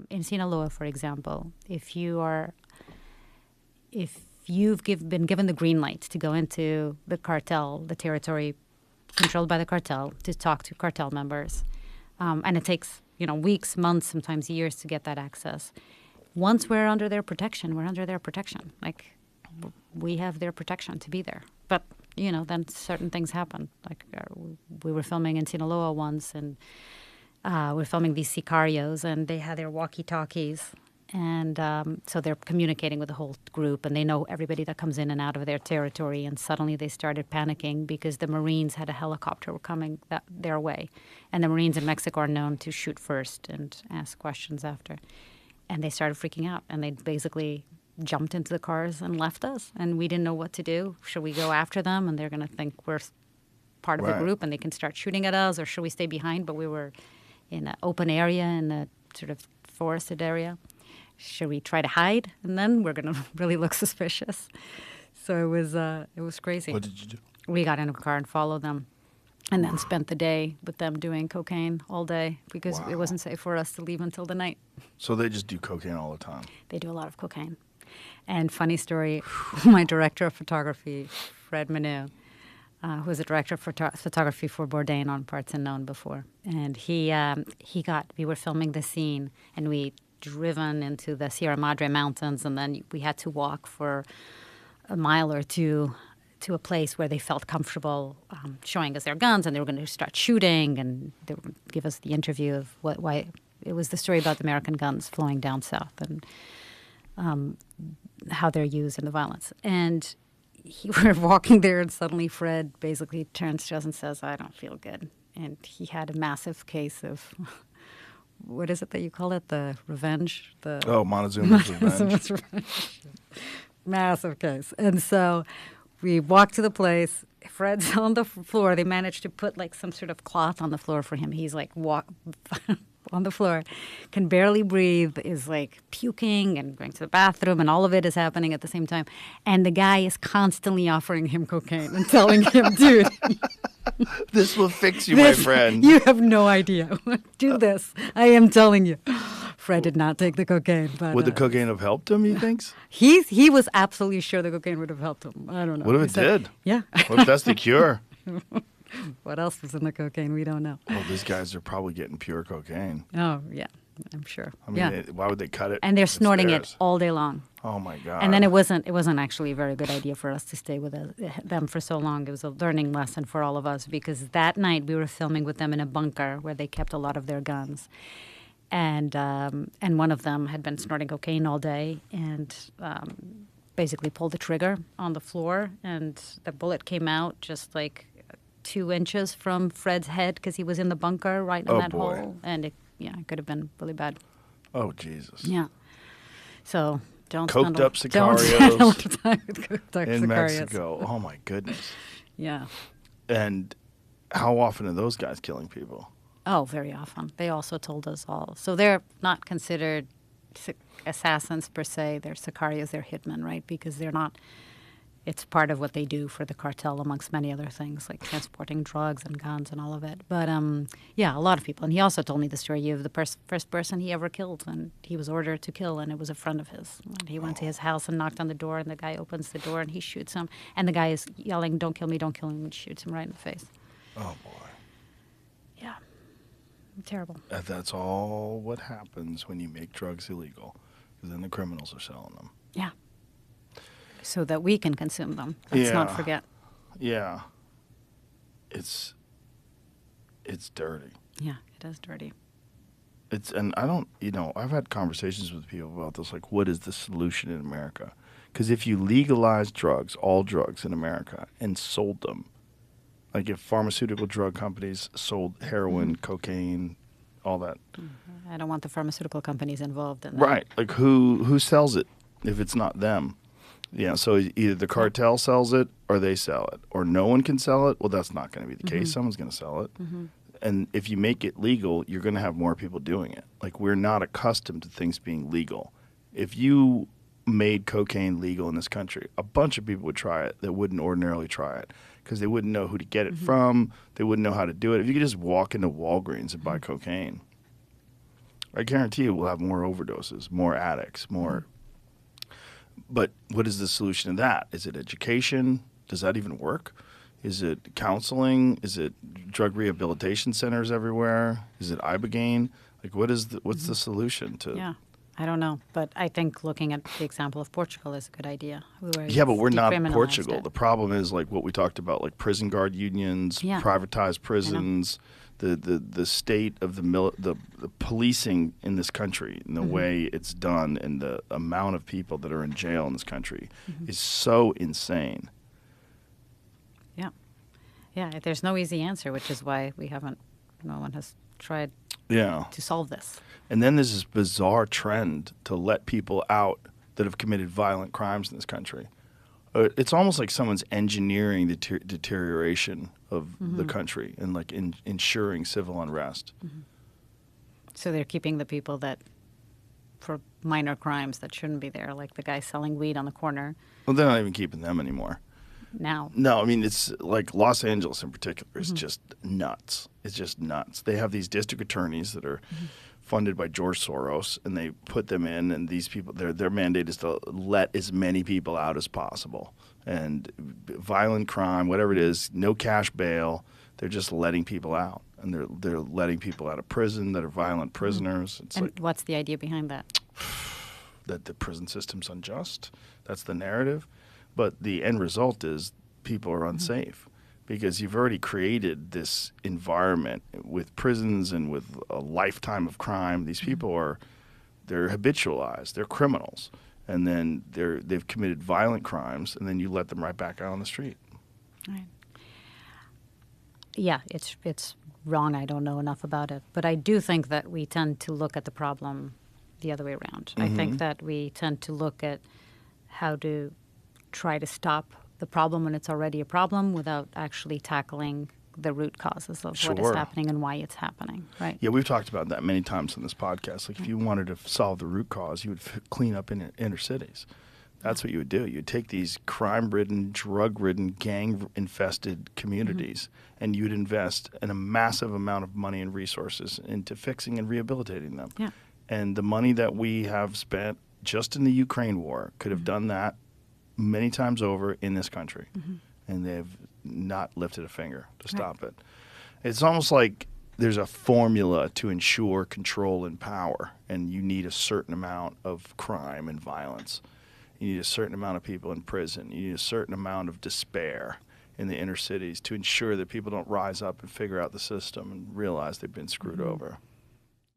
in Sinaloa, for example, if you've been given the green light to go into the cartel, the territory controlled by the cartel, to talk to cartel members, and it takes weeks, months, sometimes years to get that access. Once we're under their protection, we're under their protection. Like, we have their protection to be there. But then certain things happen. Like, we were filming in Sinaloa once, and we were filming these sicarios, and they had their walkie-talkies. And so they're communicating with the whole group, and they know everybody that comes in and out of their territory. And suddenly they started panicking because the Marines had a helicopter coming their way. And the Marines in Mexico are known to shoot first and ask questions after. And they started freaking out, and they basically jumped into the cars and left us. And we didn't know what to do. Should we go after them? And they're going to think we're part of the group, and they can start shooting at us, or should we stay behind? But we were in an open area, in a sort of forested area. Should we try to hide? And then we're going to really look suspicious. So it was crazy. What did you do? We got in a car and followed them, and then spent the day with them doing cocaine all day because it wasn't safe for us to leave until the night. So they just do cocaine all the time? They do a lot of cocaine. And funny story, my director of photography, Fred Manu, who was a director of photography for Bourdain on Parts Unknown before, and we were filming the scene, and we driven into the Sierra Madre Mountains, and then we had to walk for a mile or two to a place where they felt comfortable showing us their guns, and they were going to start shooting, and they would give us the interview of why it was the story about the American guns flowing down south and how they're used in the violence. And we're walking there, and suddenly Fred basically turns to us and says, "I don't feel good." And he had a massive case of what is it that you call it? The revenge? Montezuma's revenge. Massive case. And so we walk to the place. Fred's on the floor. They managed to put like some sort of cloth on the floor for him. He's like on the floor, can barely breathe, is like puking and going to the bathroom, and all of it is happening at the same time. And the guy is constantly offering him cocaine and telling him, "Dude, this will fix you, my friend. You have no idea. Do this. I am telling you." Fred did not take the cocaine. But, would the cocaine have helped him, he thinks? He was absolutely sure the cocaine would have helped him. I don't know. What if it did? Yeah. What if that's the cure? What else was in the cocaine? We don't know. Well, these guys are probably getting pure cocaine. Oh, yeah. I'm sure. I mean, why would they cut it? And they're snorting it all day long. Oh, my God. And then it wasn't actually a very good idea for us to stay with them for so long. It was a learning lesson for all of us, because that night we were filming with them in a bunker where they kept a lot of their guns. And one of them had been snorting cocaine all day and basically pulled the trigger on the floor, and the bullet came out just like 2 inches from Fred's head because he was in the bunker right in that hole. And it could have been really bad. Oh, Jesus. Yeah. So don't coked up spend sicarios a lot of time with coked up in sicarios. Mexico. Oh, my goodness. Yeah. And how often are those guys killing people? Oh, very often. They also told us all. So they're not considered assassins per se. They're sicarios. They're hitmen, right? Because they're not. It's part of what they do for the cartel, amongst many other things, like transporting drugs and guns and all of it. But, a lot of people. And he also told me the story of the first person he ever killed, and he was ordered to kill, and it was a friend of his. And he went to his house and knocked on the door, and the guy opens the door, and he shoots him. And the guy is yelling, "Don't kill me, don't kill him," and shoots him right in the face. Oh, boy. Yeah. Terrible. That's all what happens when you make drugs illegal, because then the criminals are selling them. Yeah. So that we can consume them. Let's not forget. Yeah. It's dirty. Yeah, it is dirty. And I don't, I've had conversations with people about this, like, what is the solution in America? Because if you legalize drugs, all drugs in America, and sold them, like if pharmaceutical drug companies sold heroin, cocaine, all that. I don't want the pharmaceutical companies involved in that. Right. Like who sells it if it's not them? Yeah, so either the cartel sells it or they sell it, or no one can sell it. Well, that's not going to be the case. Someone's going to sell it. And if you make it legal, you're going to have more people doing it. Like, we're not accustomed to things being legal. If you made cocaine legal in this country, a bunch of people would try it that wouldn't ordinarily try it because they wouldn't know who to get it from. They wouldn't know how to do it. If you could just walk into Walgreens and buy cocaine, I guarantee you we'll have more overdoses, more addicts, more. But what is the solution to that? Is it education? Does that even work? Is it counseling? Is it drug rehabilitation centers everywhere? Is it Ibogaine? Like, what's the solution to? Yeah, I don't know, but I think looking at the example of Portugal is a good idea. Yeah, but we're not decriminalized Portugal. it. The problem is like what we talked about, like prison guard unions, Yeah. privatized prisons, the state of the policing in this country, and the way it's done, and the amount of people that are in jail in this country is so insane. Yeah, yeah. There's no easy answer, which is why no one has tried Yeah. to solve this. And then there's this bizarre trend to let people out that have committed violent crimes in this country. It's almost like someone's engineering the deterioration of the country and like ensuring civil unrest. So they're keeping the people that, for minor crimes that shouldn't be there, like the guy selling weed on the corner Well, they're not even keeping them anymore. now. No, I mean, it's like Los Angeles in particular is just nuts. It's just nuts. They have these district attorneys that are funded by George Soros, and they put them in, and these people, their mandate is to let as many people out as possible. And violent crime, whatever it is, no cash bail, they're just letting people out. And they're letting people out of prison that are violent prisoners. It's And like what's the idea behind that? that the prison system's unjust. That's the narrative. But the end result is people are unsafe because you've already created this environment with prisons and with a lifetime of crime. These people they're habitualized. They're criminals. And then they've committed violent crimes, and then you let them right back out on the street. Right. Yeah, it's wrong. I don't know enough about it. But I do think that we tend to look at the problem the other way around. I think that we tend to look at how to try to stop the problem when it's already a problem without actually tackling the root causes of what is Sure. happening and why it's happening, right? Yeah, we've talked about that many times on this podcast. Like, if you wanted to solve the root cause, you would clean up in inner cities. That's what you would do. You'd take these crime-ridden, drug-ridden, gang-infested communities, and you'd invest in a massive amount of money and resources into fixing and rehabilitating them. Yeah. And the money that we have spent just in the Ukraine war could have done that many times over in this country. And they've not lifted a finger to stop it. It's almost like there's a formula to ensure control and power, and you need a certain amount of crime and violence. You need a certain amount of people in prison. You need a certain amount of despair in the inner cities to ensure that people don't rise up and figure out the system and realize they've been screwed over.